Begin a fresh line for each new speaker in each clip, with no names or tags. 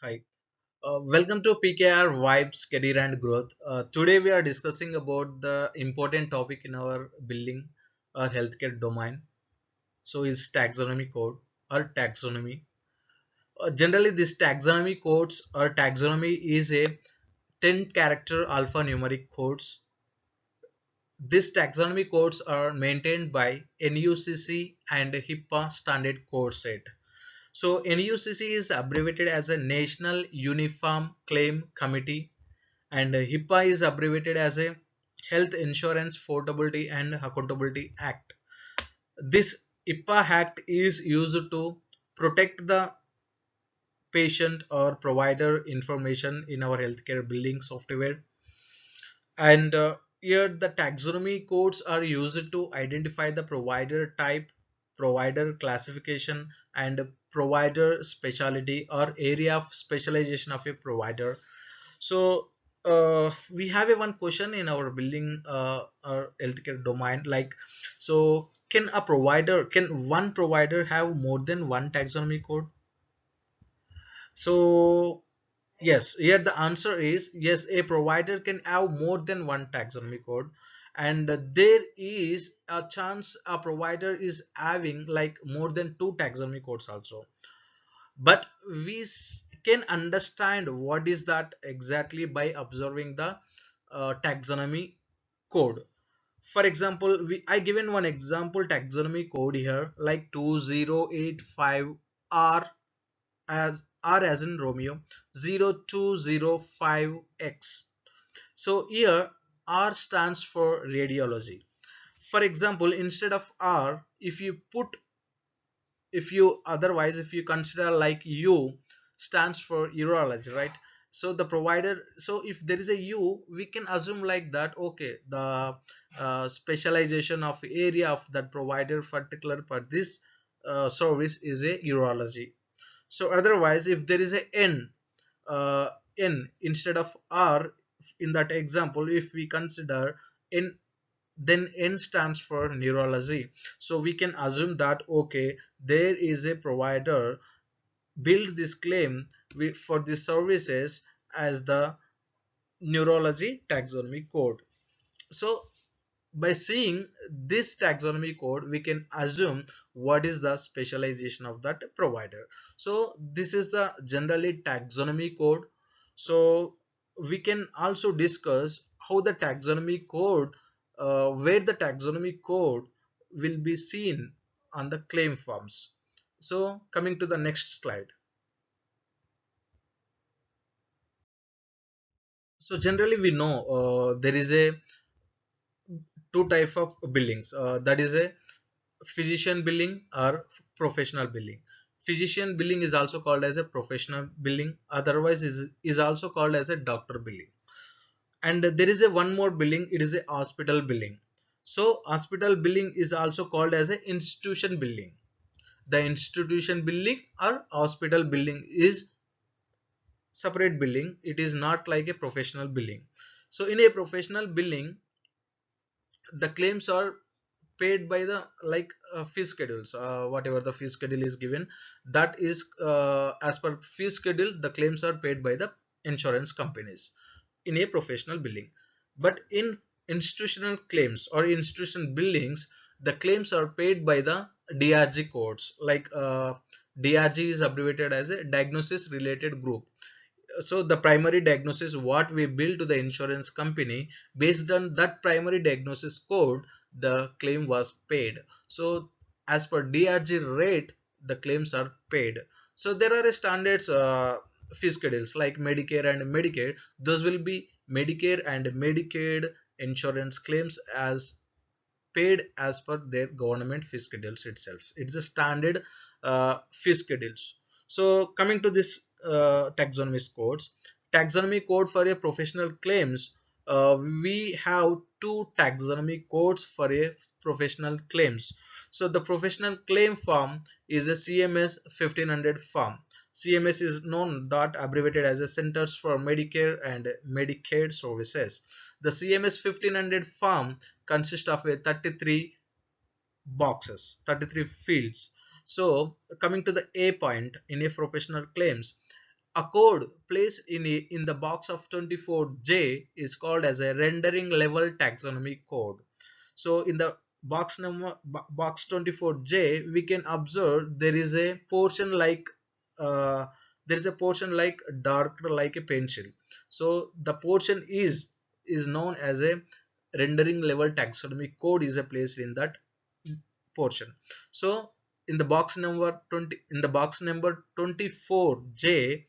Hi, welcome to PKR Vibes, Career and Growth. Today we are discussing about the important topic in our building or healthcare domain. So is taxonomy code or taxonomy. Generally, this taxonomy codes or taxonomy is a 10 character alphanumeric codes. These taxonomy codes are maintained by NUCC and HIPAA standard code set. So NUCC is abbreviated as a National Uniform Claim Committee, and HIPAA is abbreviated as a Health Insurance Portability and Accountability Act. This HIPAA Act is used to protect the patient or provider information in our healthcare billing software, and here the taxonomy codes are used to identify the provider type, provider classification, and provider specialty or area of specialization of a provider. So we have a one question in our building or healthcare domain, like, so can one provider have more than one taxonomy code? So yes, here the answer is yes, a provider can have more than one taxonomy code, and there is a chance a provider is having like more than two taxonomy codes also. But can understand what is that exactly by observing the taxonomy code. For example, I given one example taxonomy code here, like 2085R, as R as in Romeo, 0205X. So here R stands for radiology. For example, instead of R, if you consider like U stands for urology, right? So the provider, so if there is a U, we can assume like that, okay, the specialization of area of that provider particular for this service is a urology. So otherwise, if there is a N instead of R in that example, if we consider N, then N stands for neurology. So we can assume that, okay, there is a provider build this claim for the services as the neurology taxonomy code. So by seeing this taxonomy code, we can assume what is the specialization of that provider. So this is the generally taxonomy code. So we can also discuss how the taxonomy code, where the taxonomy code will be seen on the claim forms. So coming to the next slide. So generally we know there is a two type of billings, that is a physician billing or professional billing. Physician billing is also called as a professional billing, otherwise is also called as a doctor billing. And there is a one more billing, it is a hospital billing. So hospital billing is also called as a institution billing. The institution billing or hospital billing is separate billing, it is not like a professional billing. So in a professional billing, the claims are paid by the like fee schedules, whatever the fee schedule is given, that is as per fee schedule the claims are paid by the insurance companies in a professional billing. But in institutional claims or institutional billings, the claims are paid by the DRG codes, like DRG is abbreviated as a diagnosis related group. So the primary diagnosis what we bill to the insurance company, based on that primary diagnosis code, the claim was paid. So as per DRG rate, the claims are paid. So there are standards fee schedules like Medicare and Medicaid. Those will be Medicare and Medicaid insurance claims as paid as per their government fee schedules itself. It's a standard fee schedules. So coming to this taxonomy codes, taxonomy code for a professional claims, we have two taxonomy codes for a professional claims. So the professional claim form is a CMS 1500 form. CMS is known that abbreviated as a Centers for Medicare and Medicaid Services. The CMS 1500 form consists of a 33 boxes, 33 fields. So coming to the A point in a professional claims, A code placed in the box of 24J is called as a rendering level taxonomy code. So in the box 24J, we can observe there is a portion like uh, darker like a pencil. So the portion is known as a rendering level taxonomy code is a placed in that portion. So in the box number 24J,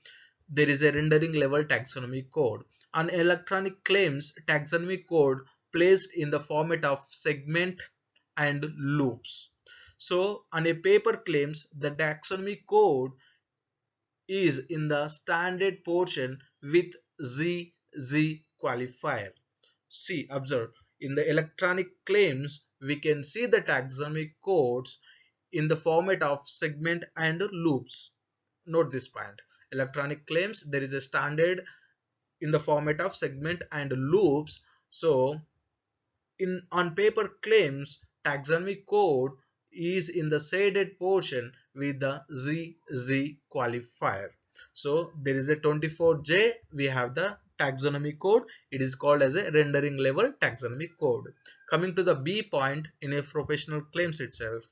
there is a rendering level taxonomy code. An electronic claims taxonomy code placed in the format of segment and loops. So on a paper claims, the taxonomy code is in the standard portion with ZZ qualifier. See, observe, in the electronic claims, we can see the taxonomy codes in the format of segment and loops. Note this point. Electronic claims, there is a standard in the format of segment and loops. So in on paper claims, taxonomy code is in the shaded portion with the ZZ qualifier. So there is a 24J, we have the taxonomy code. It is called as a rendering level taxonomy code. Coming to the B point in a professional claims itself,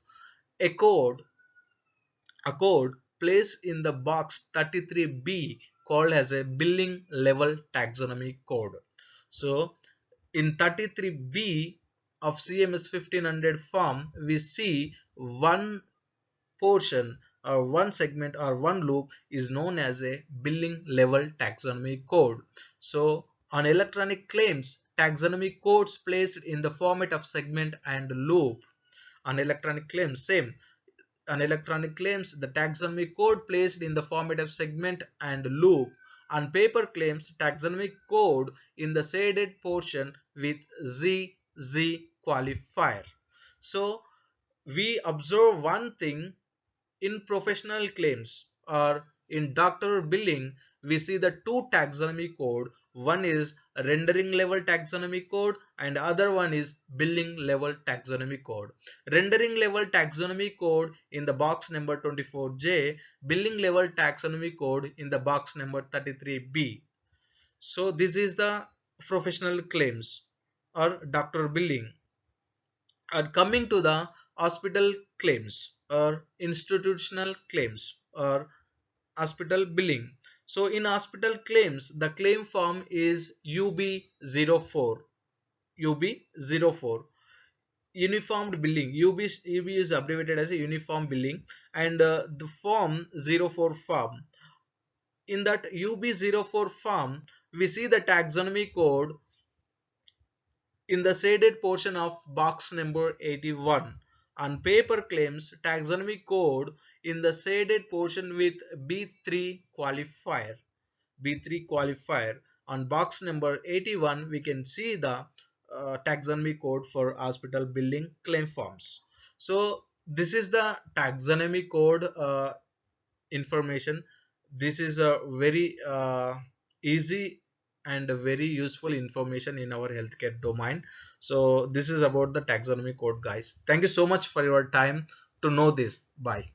a code a code placed in the box 33B called as a billing level taxonomy code. So in 33B of CMS 1500 form, we see one portion or one segment or one loop is known as a billing level taxonomy code. So on electronic claims, taxonomy codes placed in the format of segment and loop. On electronic claims, same. On electronic claims, the taxonomy code placed in the format of segment and loop. On paper claims, taxonomy code in the shaded portion with ZZ qualifier. So we observe one thing in professional claims or in doctoral billing, we see the two taxonomy code. One is rendering level taxonomy code and other one is billing level taxonomy code. Rendering level taxonomy code in the box number 24J, billing level taxonomy code in the box number 33B. So this is the professional claims or doctoral billing. And coming to the hospital claims or institutional claims or hospital billing. So in hospital claims, the claim form is UB04. UB04. Uniformed billing. UB is abbreviated as a uniform billing, and the form 04 form. In that UB04 form, we see the taxonomy code in the shaded portion of box number 81. On paper claims, taxonomy code in the shaded portion with B3 qualifier. B3 qualifier. On box number 81, we can see the taxonomy code for hospital billing claim forms. So this is the taxonomy code information. This is a very easy and a very useful information in our healthcare domain. So this is about the taxonomy code, guys. Thank you so much for your time to know this. Bye.